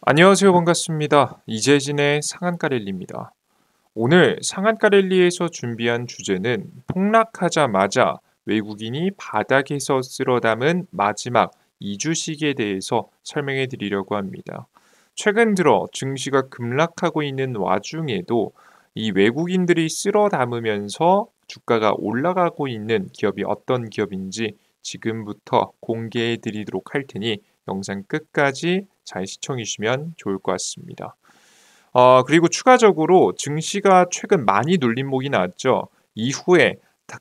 안녕하세요. 반갑습니다. 이재진의 상한가 랠리입니다. 오늘 상한가 랠리에서 준비한 주제는 폭락하자마자 외국인이 바닥에서 쓸어 담은 마지막 2주식에 대해서 설명해 드리려고 합니다. 최근 들어 증시가 급락하고 있는 와중에도 이 외국인들이 쓸어 담으면서 주가가 올라가고 있는 기업이 어떤 기업인지 지금부터 공개해 드리도록 할 테니 영상 끝까지 잘 시청해 주시면 좋을 것 같습니다. 그리고 추가적으로 증시가 최근 많이 눌림목이 나왔죠. 이후에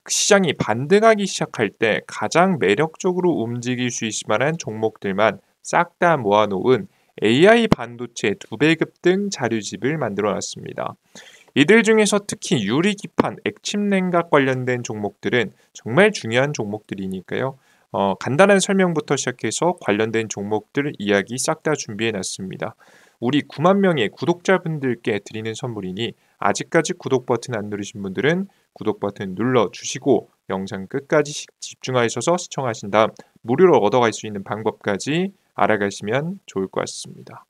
시장이 반등하기 시작할 때 가장 매력적으로 움직일 수 있을 만한 종목들만 싹 다 모아놓은 AI 반도체 두 배급 등 자료집을 만들어 놨습니다. 이들 중에서 특히 유리기판, 액침 냉각 관련된 종목들은 정말 중요한 종목들이니까요. 간단한 설명부터 시작해서 관련된 종목들 이야기 싹 다 준비해 놨습니다. 우리 9만 명의 구독자분들께 드리는 선물이니 아직까지 구독 버튼 안 누르신 분들은 구독 버튼 눌러주시고 영상 끝까지 집중하셔서 시청하신 다음 무료로 얻어갈 수 있는 방법까지 알아가시면 좋을 것 같습니다.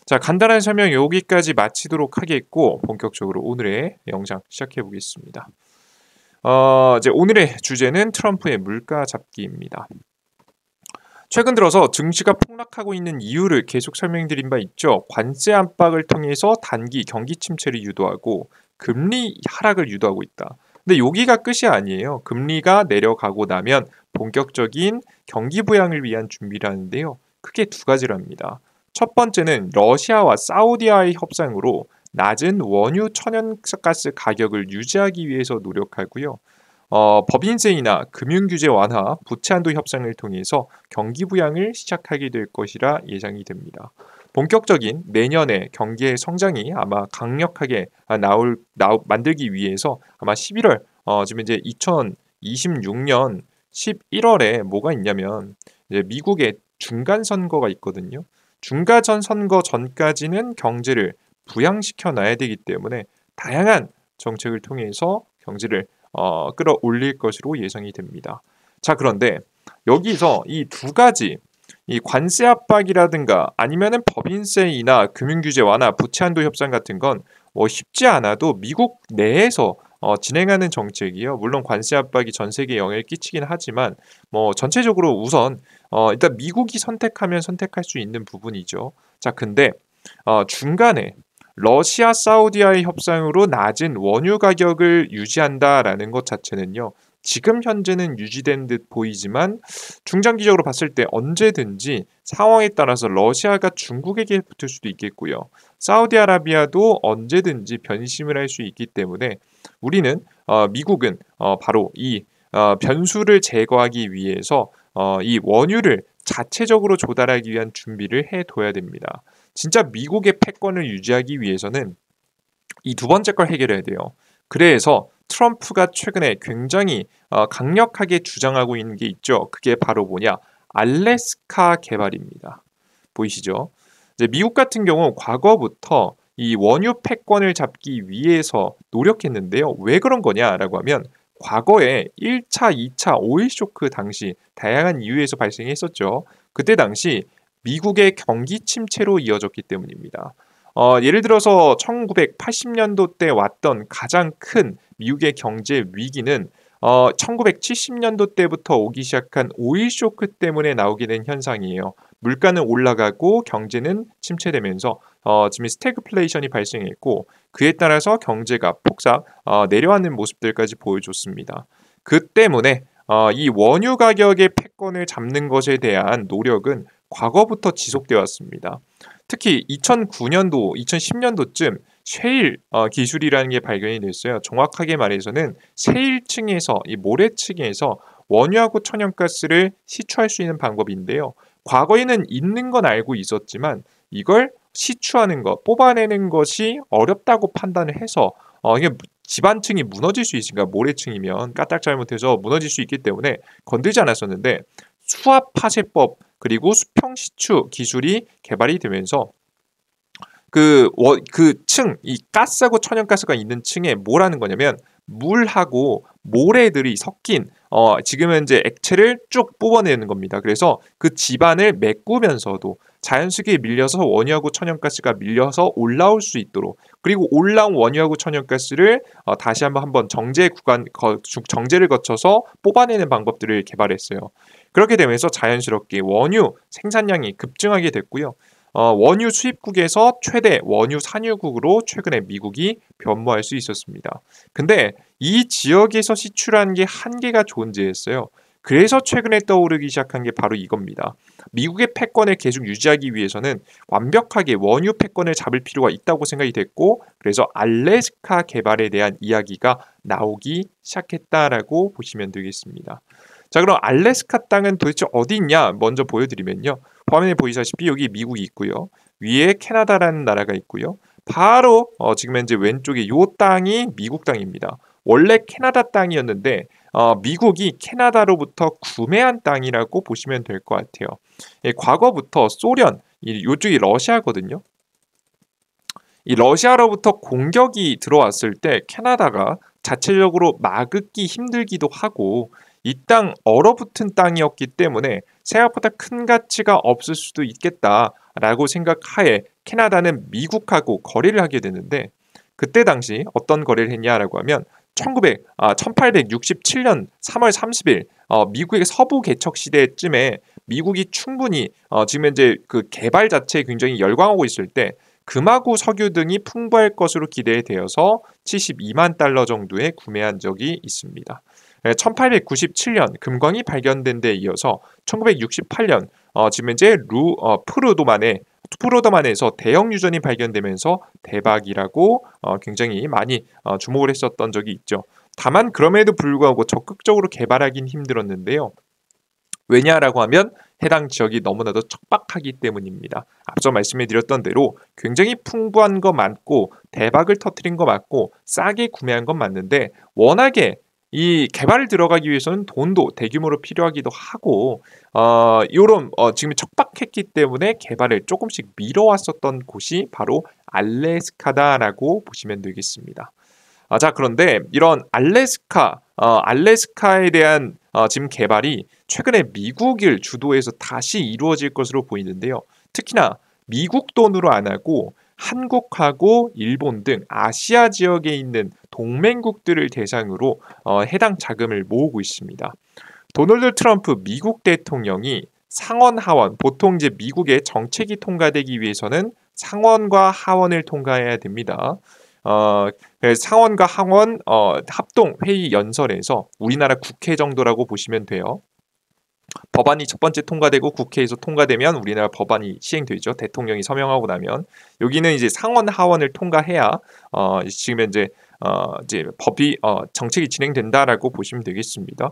자, 간단한 설명 여기까지 마치도록 하겠고 본격적으로 오늘의 영상 시작해 보겠습니다. 이제 오늘의 주제는 트럼프의 물가 잡기입니다. 최근 들어서 증시가 폭락하고 있는 이유를 계속 설명드린 바 있죠. 관세 압박을 통해서 단기 경기 침체를 유도하고 금리 하락을 유도하고 있다. 근데 여기가 끝이 아니에요. 금리가 내려가고 나면 본격적인 경기 부양을 위한 준비라는데요. 크게 두 가지랍니다. 첫 번째는 러시아와 사우디와의 협상으로 낮은 원유 천연가스 가격을 유지하기 위해서 노력하고요. 법인세이나 금융규제 완화, 부채 한도 협상을 통해서 경기 부양을 시작하게 될 것이라 예상이 됩니다. 본격적인 내년에 경기의 성장이 아마 강력하게 만들기 위해서 아마 11월 지금 이제 2026년 11월에 뭐가 있냐면 이제 미국의 중간 선거가 있거든요. 중간 선거 전까지는 경제를 부양시켜 놔야 되기 때문에 다양한 정책을 통해서 경제를 끌어올릴 것으로 예상이 됩니다. 자, 그런데 여기서 이 두 가지 이 관세 압박이라든가 아니면은 법인세이나 금융규제 완화, 부채 한도 협상 같은 건 뭐 쉽지 않아도 미국 내에서 진행하는 정책이요. 물론 관세 압박이 전 세계에 영향을 끼치긴 하지만 뭐 전체적으로 우선 일단 미국이 선택하면 선택할 수 있는 부분이죠. 자, 근데 중간에 러시아 사우디와의 협상으로 낮은 원유 가격을 유지한다라는 것 자체는요. 지금 현재는 유지된 듯 보이지만 중장기적으로 봤을 때 언제든지 상황에 따라서 러시아가 중국에게 붙을 수도 있겠고요. 사우디아라비아도 언제든지 변심을 할 수 있기 때문에 우리는 미국은 바로 이 변수를 제거하기 위해서 이 원유를 자체적으로 조달하기 위한 준비를 해둬야 됩니다. 진짜 미국의 패권을 유지하기 위해서는 이 두 번째 걸 해결해야 돼요. 그래서 트럼프가 최근에 굉장히 강력하게 주장하고 있는 게 있죠. 그게 바로 뭐냐? 알래스카 개발입니다. 보이시죠? 이제 미국 같은 경우 과거부터 이 원유 패권을 잡기 위해서 노력했는데요. 왜 그런 거냐라고 하면 과거에 1차, 2차 오일 쇼크 당시 다양한 이유에서 발생했었죠. 그때 당시 미국의 경기 침체로 이어졌기 때문입니다. 예를 들어서 1980년도 때 왔던 가장 큰 미국의 경제 위기는 1970년도 때부터 오기 시작한 오일 쇼크 때문에 나오게 된 현상이에요. 물가는 올라가고 경제는 침체되면서 지금 스태그플레이션이 발생했고 그에 따라서 경제가 폭삭 내려앉는 모습들까지 보여줬습니다. 그 때문에 이 원유 가격의 패권을 잡는 것에 대한 노력은 과거부터 지속되어 왔습니다. 특히 2009년도, 2010년도쯤 셰일 기술이라는 게 발견이 됐어요. 정확하게 말해서는 셰일층에서 이 모래층에서 원유하고 천연가스를 시추할 수 있는 방법인데요. 과거에는 있는 건 알고 있었지만 이걸 시추하는 것, 뽑아내는 것이 어렵다고 판단을 해서 이게 지반층이 무너질 수 있으니까 모래층이면 까딱 잘못해서 무너질 수 있기 때문에 건들지 않았었는데 수압 파쇄법 그리고 수평 시추 기술이 개발이 되면서 이 가스하고 천연가스가 있는 층에 뭘 하는 거냐면 물하고 모래들이 섞인 지금은 이제 액체를 쭉 뽑아내는 겁니다. 그래서 그 집안을 메꾸면서도 자연스럽게 밀려서 원유하고 천연가스가 밀려서 올라올 수 있도록, 그리고 올라온 원유하고 천연가스를 다시 한번 정제를 거쳐서 뽑아내는 방법들을 개발했어요. 그렇게 되면서 자연스럽게 원유 생산량이 급증하게 됐고요. 원유 수입국에서 최대 원유 산유국으로 최근에 미국이 변모할 수 있었습니다. 근데 이 지역에서 시출한 게 한계가 존재했어요. 그래서 최근에 떠오르기 시작한 게 바로 이겁니다. 미국의 패권을 계속 유지하기 위해서는 완벽하게 원유 패권을 잡을 필요가 있다고 생각이 됐고, 그래서 알래스카 개발에 대한 이야기가 나오기 시작했다라고 보시면 되겠습니다. 자, 그럼 알래스카 땅은 도대체 어디 있냐? 먼저 보여드리면요. 화면에 보이시다시피 여기 미국이 있고요. 위에 캐나다라는 나라가 있고요. 바로 지금 현재 왼쪽에 이 땅이 미국 땅입니다. 원래 캐나다 땅이었는데 미국이 캐나다로부터 구매한 땅이라고 보시면 될 것 같아요. 예, 과거부터 소련, 이쪽이 러시아거든요. 이 러시아로부터 공격이 들어왔을 때 캐나다가 자체적으로 막기 힘들기도 하고, 이 땅 얼어붙은 땅이었기 때문에 생각보다 큰 가치가 없을 수도 있겠다라고 생각하에 캐나다는 미국하고 거래를 하게 되는데, 그때 당시 어떤 거래를 했냐라고 하면 1867년 3월 30일 미국의 서부 개척 시대쯤에 미국이 충분히 지금 현재 그 개발 자체에 굉장히 열광하고 있을 때 금하고 석유 등이 풍부할 것으로 기대되어서 72만 달러 정도에 구매한 적이 있습니다. 1897년 금광이 발견된 데 이어서 1968년 지금 현재 프로도만에서 대형 유전이 발견되면서 대박이라고 굉장히 많이 주목을 했었던 적이 있죠. 다만 그럼에도 불구하고 적극적으로 개발하긴 힘들었는데요. 왜냐라고 하면 해당 지역이 너무나도 척박하기 때문입니다. 앞서 말씀해드렸던 대로 굉장히 풍부한 거 맞고 대박을 터뜨린 거 맞고 싸게 구매한 건 맞는데, 워낙에 이 개발을 들어가기 위해서는 돈도 대규모로 필요하기도 하고 지금 척박했기 때문에 개발을 조금씩 미뤄왔었던 곳이 바로 알래스카다라고 보시면 되겠습니다. 자, 그런데 이런 알래스카에 대한 지금 개발이 최근에 미국을 주도해서 다시 이루어질 것으로 보이는데요. 특히나 미국 돈으로 안 하고 한국하고 일본 등 아시아 지역에 있는 동맹국들을 대상으로 해당 자금을 모으고 있습니다. 도널드 트럼프 미국 대통령이 상원 하원, 보통 이제 미국의 정책이 통과되기 위해서는 상원과 하원을 통과해야 됩니다. 상원과 하원 합동 회의 연설에서 우리나라 국회 정도라고 보시면 돼요. 법안이 첫 번째 통과되고 국회에서 통과되면 우리나라 법안이 시행되죠. 대통령이 서명하고 나면. 여기는 이제 상원 하원을 통과해야 지금 현재 이제 법이 정책이 진행된다라고 보시면 되겠습니다.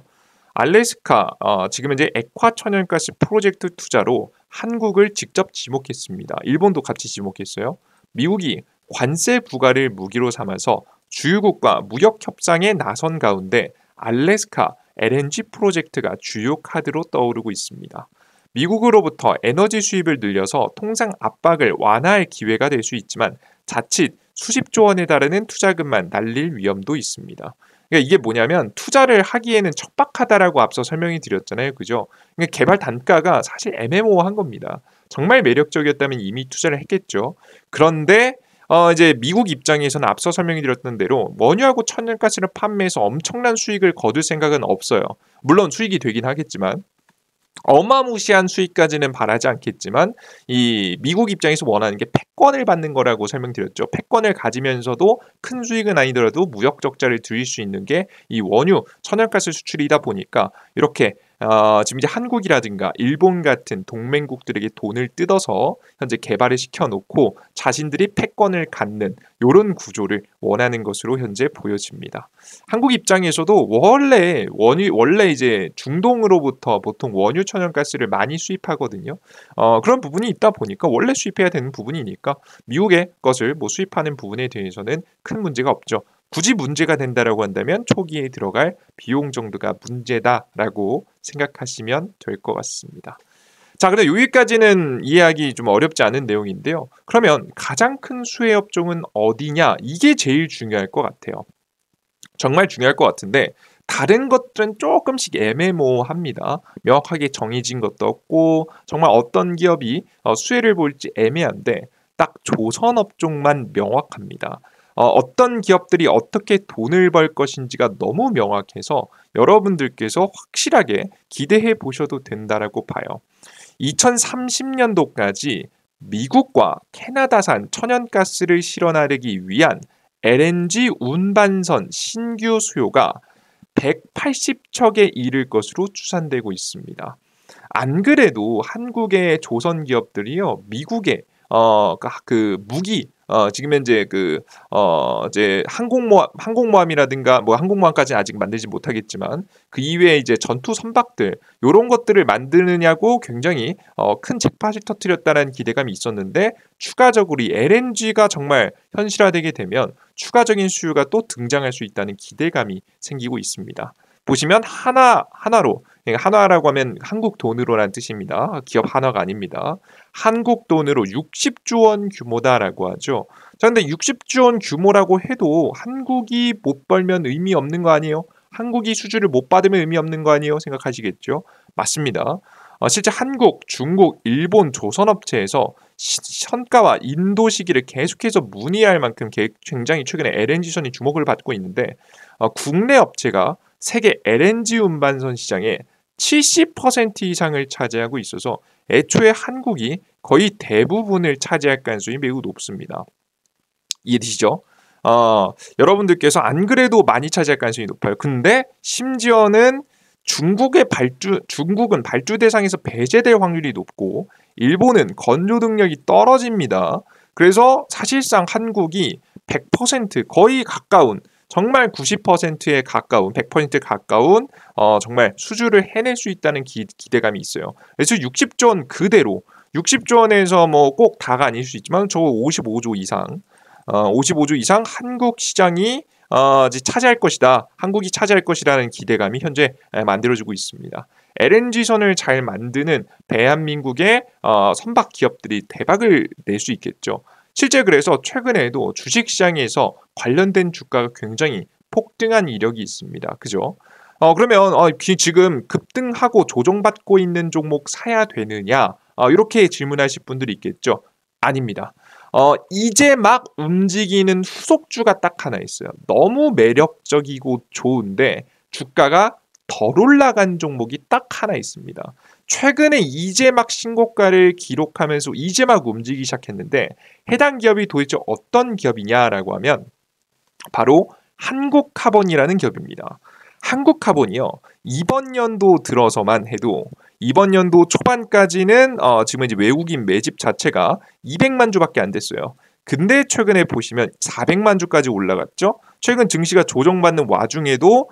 알래스카 지금 현재 액화 천연가스 프로젝트 투자로 한국을 직접 지목했습니다. 일본도 같이 지목했어요. 미국이 관세 부과를 무기로 삼아서 주요국과 무역 협상에 나선 가운데 알래스카 LNG 프로젝트가 주요 카드로 떠오르고 있습니다. 미국으로부터 에너지 수입을 늘려서 통상 압박을 완화할 기회가 될 수 있지만 자칫 수십조 원에 달하는 투자금만 날릴 위험도 있습니다. 그러니까 이게 뭐냐면 투자를 하기에는 척박하다라고 앞서 설명이 드렸잖아요. 그죠? 그러니까 개발 단가가 사실 애매모호한 겁니다. 정말 매력적이었다면 이미 투자를 했겠죠. 그런데 이제 미국 입장에서는 앞서 설명해 드렸던 대로 원유하고 천연가스를 판매해서 엄청난 수익을 거둘 생각은 없어요. 물론 수익이 되긴 하겠지만 어마무시한 수익까지는 바라지 않겠지만 이 미국 입장에서 원하는 게 패권을 받는 거라고 설명드렸죠. 패권을 가지면서도 큰 수익은 아니더라도 무역 적자를 줄일 수 있는 게 이 원유, 천연가스 수출이다 보니까 이렇게 지금 이제 한국이라든가 일본 같은 동맹국들에게 돈을 뜯어서 현재 개발을 시켜놓고 자신들이 패권을 갖는 이런 구조를 원하는 것으로 현재 보여집니다. 한국 입장에서도 원래 이제 중동으로부터 보통 원유 천연가스를 많이 수입하거든요. 그런 부분이 있다 보니까 원래 수입해야 되는 부분이니까 미국의 것을 수입하는 부분에 대해서는 큰 문제가 없죠. 굳이 문제가 된다라고 한다면 초기에 들어갈 비용 정도가 문제다라고 생각하시면 될 것 같습니다. 자, 근데 여기까지는 이해하기 좀 어렵지 않은 내용인데요. 그러면 가장 큰 수혜 업종은 어디냐? 이게 제일 중요할 것 같아요. 정말 중요할 것 같은데 다른 것들은 조금씩 애매모호합니다. 명확하게 정해진 것도 없고 정말 어떤 기업이 수혜를 볼지 애매한데 딱 조선업종만 명확합니다. 어떤 기업들이 어떻게 돈을 벌 것인지가 너무 명확해서 여러분들께서 확실하게 기대해 보셔도 된다라고 봐요. 2030년도까지 미국과 캐나다산 천연가스를 실어나르기 위한 LNG 운반선 신규 수요가 180척에 이를 것으로 추산되고 있습니다. 안 그래도 한국의 조선 기업들이요, 미국에 그 무기 지금 현재 이제 항공모함이라든가 뭐 항공모함까지는 아직 만들지 못하겠지만 그 이외에 이제 전투 선박들 요런 것들을 만드느냐고 굉장히 큰 잭팟을 터뜨렸다는 기대감이 있었는데 추가적으로 이 LNG가 정말 현실화되게 되면 추가적인 수요가 또 등장할 수 있다는 기대감이 생기고 있습니다. 보시면 하나로 한화라고 하면 한국 돈으로라는 뜻입니다. 기업 한화가 아닙니다. 한국 돈으로 60조 원 규모다라고 하죠. 자, 근데 60조 원 규모라고 해도 한국이 못 벌면 의미 없는 거 아니에요? 한국이 수주를 못 받으면 의미 없는 거 아니에요? 생각하시겠죠? 맞습니다. 실제 한국, 중국, 일본 조선업체에서 현가와 인도 시기를 계속해서 문의할 만큼 굉장히 최근에 LNG선이 주목을 받고 있는데 국내 업체가 세계 LNG 운반선 시장의 70% 이상을 차지하고 있어서 애초에 한국이 거의 대부분을 차지할 가능성이 매우 높습니다. 이해되시죠? 여러분들께서 안 그래도 많이 차지할 가능성이 높아요. 근데 심지어는 중국은 발주 대상에서 배제될 확률이 높고 일본은 건조 능력이 떨어집니다. 그래서 사실상 한국이 100% 거의 가까운 정말 90%에 가까운 100% 가까운 정말 수주를 해낼 수 있다는 기대감이 있어요. 그래서 60조 원 그대로 60조 원에서 뭐 꼭 다가 아닐 수 있지만 저 55조 이상 55조 이상 한국 시장이 이제 차지할 것이다. 한국이 차지할 것이라는 기대감이 현재 만들어지고 있습니다. LNG선을 잘 만드는 대한민국의 선박 기업들이 대박을 낼 수 있겠죠. 실제 그래서 최근에도 주식시장에서 관련된 주가가 굉장히 폭등한 이력이 있습니다. 그죠? 그러면 지금 급등하고 조정받고 있는 종목 사야 되느냐? 이렇게 질문하실 분들이 있겠죠. 아닙니다. 이제 막 움직이는 후속주가 딱 하나 있어요. 너무 매력적이고 좋은데 주가가 덜 올라간 종목이 딱 하나 있습니다. 최근에 이제 막 신고가를 기록하면서 이제 막 움직이기 시작했는데 해당 기업이 도대체 어떤 기업이냐라고 하면 바로 한국카본이라는 기업입니다. 한국카본이요. 이번 연도 들어서만 해도 이번 연도 초반까지는 지금 이제 외국인 매집 자체가 200만 주밖에 안 됐어요. 근데 최근에 보시면 400만 주까지 올라갔죠. 최근 증시가 조정받는 와중에도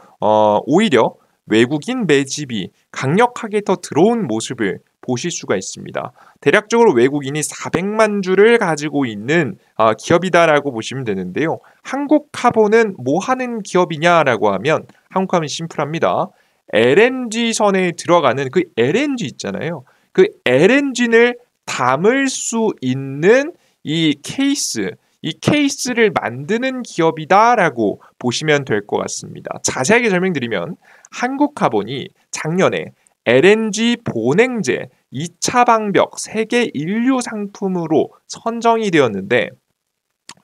오히려 외국인 매집이 강력하게 더 들어온 모습을 보실 수가 있습니다. 대략적으로 외국인이 400만 주를 가지고 있는 기업이다라고 보시면 되는데요. 한국카본은 뭐 하는 기업이냐라고 하면 한국카본이 심플합니다. LNG선에 들어가는 그 LNG 있잖아요. 그 LNG를 담을 수 있는 이 케이스를 만드는 기업이다라고 보시면 될 것 같습니다. 자세하게 설명드리면 한국카본이 작년에 LNG 본행제 2차 방벽 세계 인류 상품으로 선정이 되었는데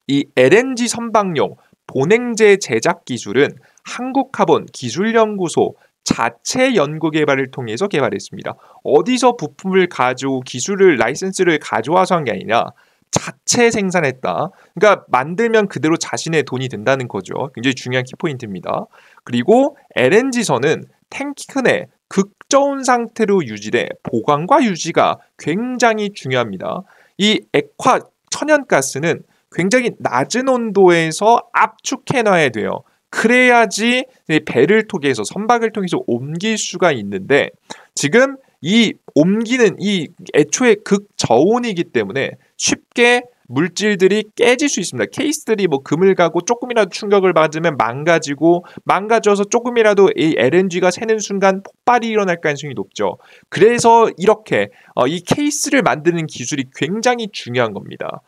이 LNG 선박용 본행제 제작 기술은 한국카본 기술연구소 자체 연구 개발을 통해서 개발했습니다. 어디서 부품을 가져오 기술을 라이센스를 가져와서 한 게 아니라 자체 생산했다. 그러니까 만들면 그대로 자신의 돈이 된다는 거죠. 굉장히 중요한 키포인트입니다. 그리고 LNG선은 탱크 내 극저온 상태로 유지돼 보관과 유지가 굉장히 중요합니다. 이 액화 천연가스는 굉장히 낮은 온도에서 압축해놔야 돼요. 그래야지 배를 통해서 선박을 통해서 옮길 수가 있는데 지금 이 옮기는 이 애초에 극저온이기 때문에 쉽게 물질들이 깨질 수 있습니다. 케이스들이 뭐 금을 가고 조금이라도 충격을 받으면 망가져서 조금이라도 이 LNG가 새는 순간 폭발이 일어날 가능성이 높죠. 그래서 이렇게 이 케이스를 만드는 기술이 굉장히 중요한 겁니다.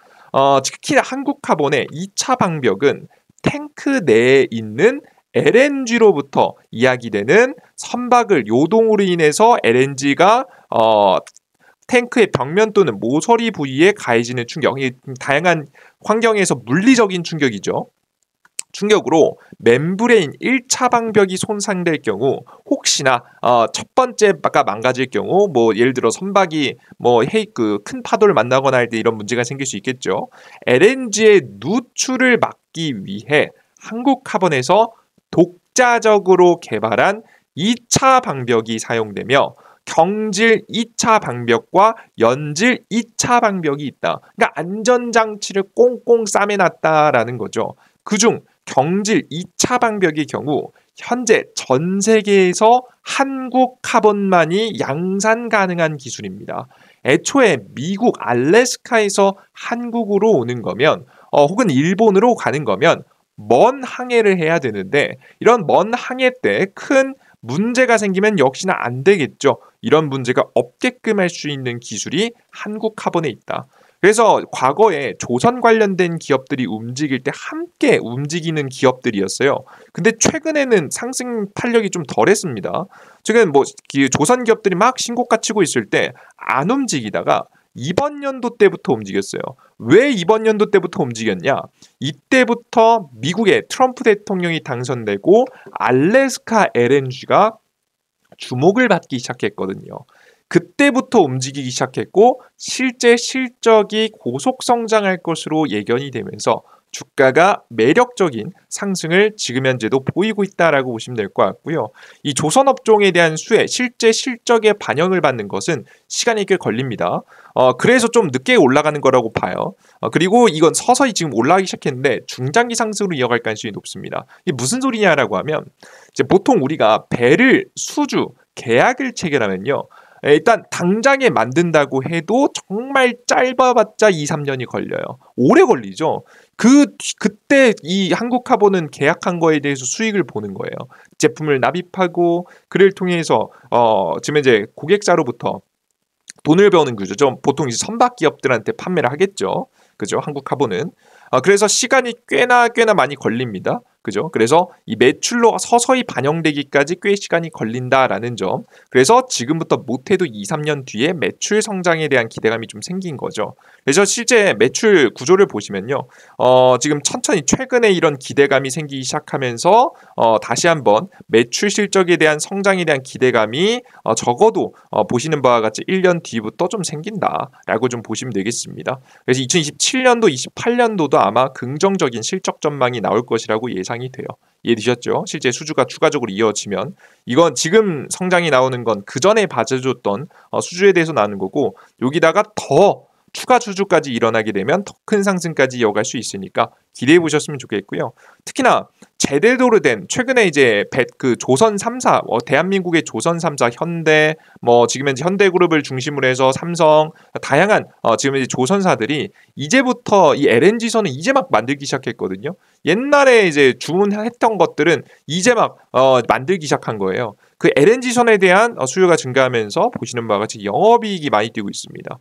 특히 한국카본의 2차 방벽은 탱크 내에 있는 LNG로부터 이야기되는 선박을 요동으로 인해서 LNG가 탱크의 벽면 또는 모서리 부위에 가해지는 충격, 이 다양한 환경에서 물리적인 충격이죠. 충격으로 멤브레인 1차 방벽이 손상될 경우 혹시나 첫 번째가 망가질 경우 예를 들어 선박이 큰 파도를 만나거나 할 때 이런 문제가 생길 수 있겠죠. LNG의 누출을 막기 위해 한국카본에서 독자적으로 개발한 2차 방벽이 사용되며 경질 2차 방벽과 연질 2차 방벽이 있다. 그러니까 안전장치를 꽁꽁 싸매놨다라는 거죠. 그중 경질 2차 방벽의 경우 현재 전 세계에서 한국 카본만이 양산 가능한 기술입니다. 애초에 미국 알래스카에서 한국으로 오는 거면 혹은 일본으로 가는 거면 먼 항해를 해야 되는데 이런 먼 항해 때 큰 문제가 생기면 역시나 안 되겠죠. 이런 문제가 없게끔 할 수 있는 기술이 한국 카본에 있다. 그래서 과거에 조선 관련된 기업들이 움직일 때 함께 움직이는 기업들이었어요. 근데 최근에는 상승 탄력이 좀 덜했습니다. 지금 조선 기업들이 막 신고가 치고 있을 때 안 움직이다가 이번 연도 때부터 움직였어요. 왜 이번 연도 때부터 움직였냐? 이때부터 미국의 트럼프 대통령이 당선되고 알래스카 LNG가 주목을 받기 시작했거든요. 그때부터 움직이기 시작했고 실제 실적이 고속 성장할 것으로 예견이 되면서 주가가 매력적인 상승을 지금 현재도 보이고 있다라고 보시면 될 것 같고요. 이 조선업종에 대한 수혜, 실제 실적에 반영을 받는 것은 시간이 꽤 걸립니다. 그래서 좀 늦게 올라가는 거라고 봐요. 그리고 이건 서서히 지금 올라가기 시작했는데 중장기 상승으로 이어갈 가능성이 높습니다. 이게 무슨 소리냐라고 하면 이제 보통 우리가 배를 수주, 계약을 체결하면요. 일단 당장에 만든다고 해도 정말 짧아봤자 2, 3년이 걸려요. 오래 걸리죠. 그때 이 한국카본은 계약한 거에 대해서 수익을 보는 거예요. 제품을 납입하고 그를 통해서 지금 이제 고객사로부터 돈을 버는 구조죠. 보통 이제 선박 기업들한테 판매를 하겠죠. 그죠? 한국카본은. 그래서 시간이 꽤나 많이 걸립니다. 그죠? 그래서 이 매출로 서서히 반영되기까지 꽤 시간이 걸린다라는 점. 그래서 지금부터 못해도 2, 3년 뒤에 매출 성장에 대한 기대감이 좀 생긴 거죠. 그래서 실제 매출 구조를 보시면요. 지금 천천히 최근에 이런 기대감이 생기기 시작하면서 다시 한번 매출 실적에 대한 성장에 대한 기대감이 적어도 보시는 바와 같이 1년 뒤부터 좀 생긴다라고 좀 보시면 되겠습니다. 그래서 2027년도, 28년도도 아마 긍정적인 실적 전망이 나올 것이라고 예상이 돼요. 이해되셨죠? 실제 수주가 추가적으로 이어지면 이건 지금 성장이 나오는 건 그 전에 봐줘줬던 수주에 대해서 나오는 거고 여기다가 더 추가 수주까지 일어나게 되면 더 큰 상승까지 이어갈 수 있으니까 기대해 보셨으면 좋겠고요. 특히나 제대로 된 최근에 이제 조선 3사 대한민국의 조선 3사 현대 지금 현재 현대그룹을 중심으로 해서 삼성 다양한 지금 이제 조선사들이 이제부터 이 LNG선을 이제 막 만들기 시작했거든요. 옛날에 이제 주문했던 것들은 이제 막 만들기 시작한 거예요. 그 LNG선에 대한 수요가 증가하면서 보시는 바와 같이 영업이익이 많이 뛰고 있습니다.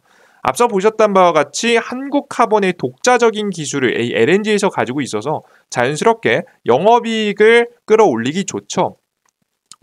앞서 보셨던 바와 같이 한국카본의 독자적인 기술을 LNG에서 가지고 있어서 자연스럽게 영업이익을 끌어올리기 좋죠.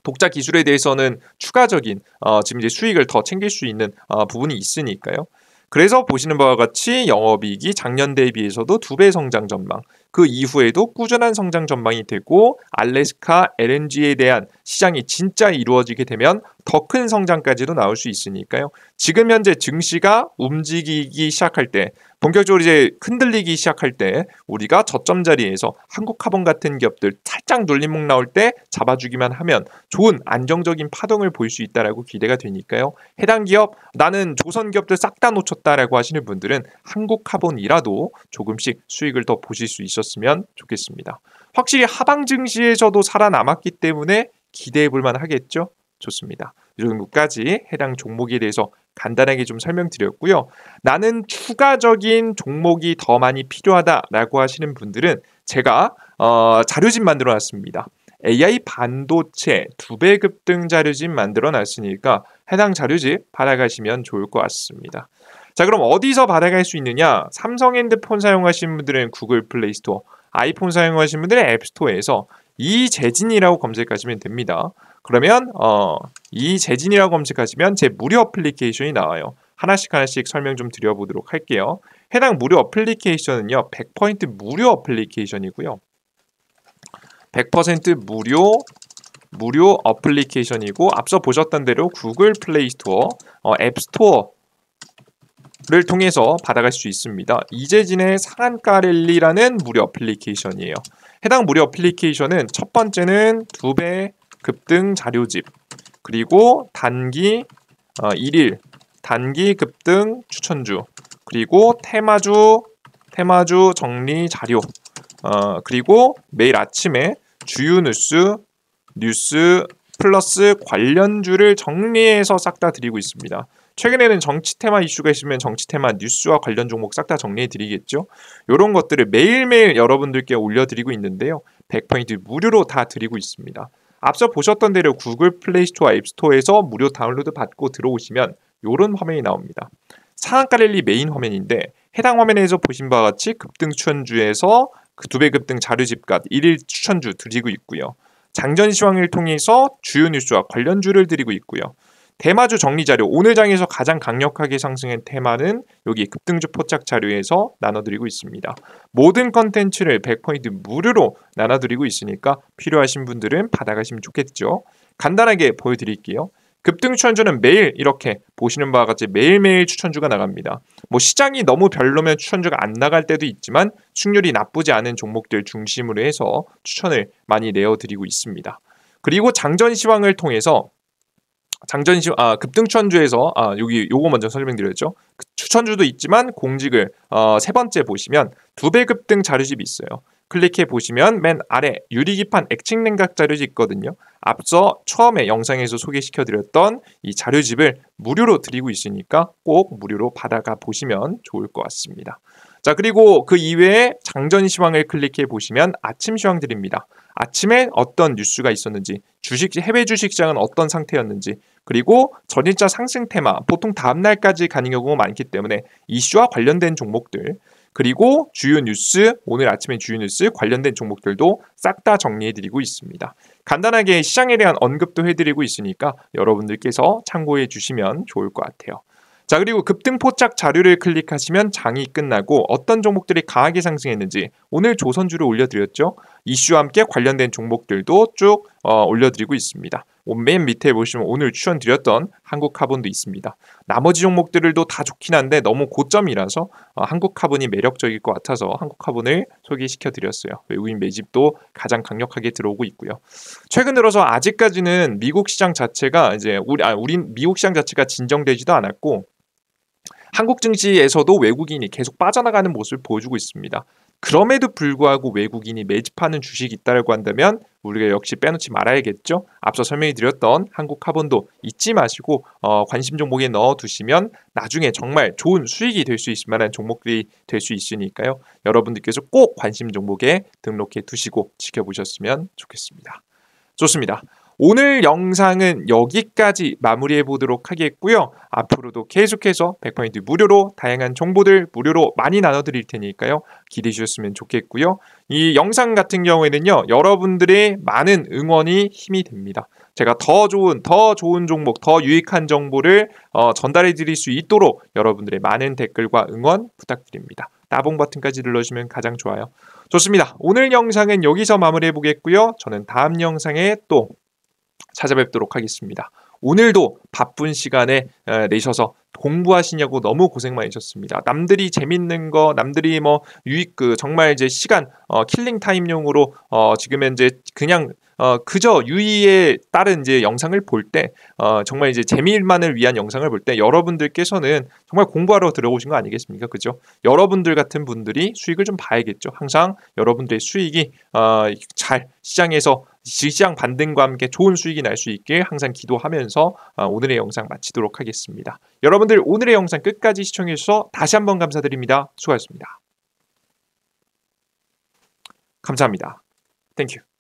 독자 기술에 대해서는 추가적인 지금 이제 수익을 더 챙길 수 있는 부분이 있으니까요. 그래서 보시는 바와 같이 영업이익이 작년 대비해서도 2배 성장 전망, 그 이후에도 꾸준한 성장 전망이 되고 알래스카 LNG에 대한 시장이 진짜 이루어지게 되면 더 큰 성장까지도 나올 수 있으니까요. 지금 현재 증시가 움직이기 시작할 때 본격적으로 이제 흔들리기 시작할 때 우리가 저점 자리에서 한국카본 같은 기업들 살짝 눌림목 나올 때 잡아주기만 하면 좋은 안정적인 파동을 볼 수 있다라고 기대가 되니까요. 해당 기업 나는 조선 기업들 싹 다 놓쳤다라고 하시는 분들은 한국카본이라도 조금씩 수익을 더 보실 수 있었으면 좋겠습니다. 확실히 하방 증시에서도 살아남았기 때문에 기대해 볼 만하겠죠. 좋습니다. 이 정도까지 해당 종목에 대해서 간단하게 좀 설명드렸고요. 나는 추가적인 종목이 더 많이 필요하다라고 하시는 분들은 제가 자료집 만들어 놨습니다. AI 반도체 2배 급등 자료집 만들어 놨으니까 해당 자료집 받아가시면 좋을 것 같습니다. 자, 그럼 어디서 받아갈 수 있느냐? 삼성 핸드폰 사용하시는 분들은 구글 플레이 스토어, 아이폰 사용하시는 분들은 앱스토어에서 이재진이라고 검색하시면 됩니다. 그러면 이재진이라고 검색하시면 제 무료 어플리케이션이 나와요. 하나씩 설명 좀 드려보도록 할게요. 해당 무료 어플리케이션은요, 100% 무료 어플리케이션이고요. 100% 무료 어플리케이션이고, 앞서 보셨던 대로 구글 플레이 스토어, 앱 스토어를 통해서 받아갈 수 있습니다. 이재진의 상한가 랠리라는 무료 어플리케이션이에요. 해당 무료 어플리케이션은 첫 번째는 2배 급등 자료집, 그리고 단기 1일 단기 급등 추천주, 그리고 테마주 정리 자료, 그리고 매일 아침에 주요 뉴스 플러스 관련주를 정리해서 싹 다 드리고 있습니다. 최근에는 정치 테마 이슈가 있으면 정치 테마 뉴스와 관련 종목 싹 다 정리해 드리겠죠. 이런 것들을 매일매일 여러분들께 올려드리고 있는데요. 100% 무료로 다 드리고 있습니다. 앞서 보셨던 대로 구글 플레이 스토어 앱 스토어에서 무료 다운로드 받고 들어오시면 이런 화면이 나옵니다. 상한가 랠리 메인 화면인데, 해당 화면에서 보신 바와 같이 급등 추천주에서 그 2배 급등 자료집값 1일 추천주 드리고 있고요. 장전 시황을 통해서 주요 뉴스와 관련주를 드리고 있고요. 테마주 정리 자료, 오늘 장에서 가장 강력하게 상승한 테마는 여기 급등주 포착 자료에서 나눠드리고 있습니다. 모든 컨텐츠를 100% 무료로 나눠드리고 있으니까 필요하신 분들은 받아가시면 좋겠죠. 간단하게 보여드릴게요. 급등 추천주는 매일 이렇게 보시는 바와 같이 매일매일 추천주가 나갑니다. 뭐 시장이 너무 별로면 추천주가 안 나갈 때도 있지만 수익률이 나쁘지 않은 종목들 중심으로 해서 추천을 많이 내어드리고 있습니다. 그리고 장전 시황을 통해서 급등 추천주에서 요거 먼저 설명드렸죠. 추천주도 있지만 공직을 세 번째 보시면 2배 급등 자료집이 있어요. 클릭해 보시면 맨 아래 유리기판 액칭 냉각 자료집 있거든요. 앞서 처음에 영상에서 소개시켜 드렸던 이 자료집을 무료로 드리고 있으니까 꼭 무료로 받아가 보시면 좋을 것 같습니다. 자, 그리고 그 이외에 장전 시황을 클릭해 보시면 아침 시황 드립니다. 아침에 어떤 뉴스가 있었는지, 해외 주식시장은 어떤 상태였는지, 그리고 전일자 상승 테마, 보통 다음날까지 가는 경우가 많기 때문에 이슈와 관련된 종목들, 그리고 주요 뉴스, 오늘 아침에 주요 뉴스 관련된 종목들도 싹 다 정리해드리고 있습니다. 간단하게 시장에 대한 언급도 해드리고 있으니까 여러분들께서 참고해 주시면 좋을 것 같아요. 자, 그리고 급등 포착 자료를 클릭하시면 장이 끝나고 어떤 종목들이 강하게 상승했는지, 오늘 조선주를 올려드렸죠. 이슈와 함께 관련된 종목들도 쭉 올려드리고 있습니다. 맨 밑에 보시면 오늘 추천드렸던 한국카본도 있습니다. 나머지 종목들도 다 좋긴 한데 너무 고점이라서 한국카본이 매력적일 것 같아서 한국카본을 소개시켜드렸어요. 외국인 매집도 가장 강력하게 들어오고 있고요. 최근 들어서 아직까지는 미국 시장 자체가 미국 시장 자체가 진정되지도 않았고, 한국 증시에서도 외국인이 계속 빠져나가는 모습을 보여주고 있습니다. 그럼에도 불구하고 외국인이 매집하는 주식이 있다고 한다면 우리가 역시 빼놓지 말아야겠죠. 앞서 설명해 드렸던 한국카본도 잊지 마시고 관심 종목에 넣어두시면 나중에 정말 좋은 수익이 될 수 있을 만한 종목들이 될 수 있으니까요. 여러분들께서 꼭 관심 종목에 등록해 두시고 지켜보셨으면 좋겠습니다. 좋습니다. 오늘 영상은 여기까지 마무리해 보도록 하겠고요. 앞으로도 계속해서 100% 무료로 다양한 정보들 무료로 많이 나눠드릴 테니까요. 기대해 주셨으면 좋겠고요. 이 영상 같은 경우에는요, 여러분들의 많은 응원이 힘이 됩니다. 제가 더 좋은 종목, 더 유익한 정보를 전달해 드릴 수 있도록 여러분들의 많은 댓글과 응원 부탁드립니다. 따봉 버튼까지 눌러주시면 가장 좋아요. 좋습니다. 오늘 영상은 여기서 마무리해 보겠고요. 저는 다음 영상에 또 찾아뵙도록 하겠습니다. 오늘도 바쁜 시간에 내셔서 공부하시냐고 너무 고생 많으셨습니다. 남들이 재밌는 거, 남들이 뭐 정말 이제 시간 킬링 타임용으로 지금 현재 그냥 그저 유의에 따른 이제 영상을 볼 때 정말 이제 재미만을 위한 영상을 볼 때 여러분들께서는 정말 공부하러 들어오신 거 아니겠습니까? 그죠? 여러분들 같은 분들이 수익을 좀 봐야겠죠. 항상 여러분들의 수익이 잘 시장 반등과 함께 좋은 수익이 날 수 있길 항상 기도하면서 오늘의 영상 마치도록 하겠습니다. 여러분들 오늘의 영상 끝까지 시청해 주셔서 다시 한번 감사드립니다. 수고하셨습니다. 감사합니다. 땡큐.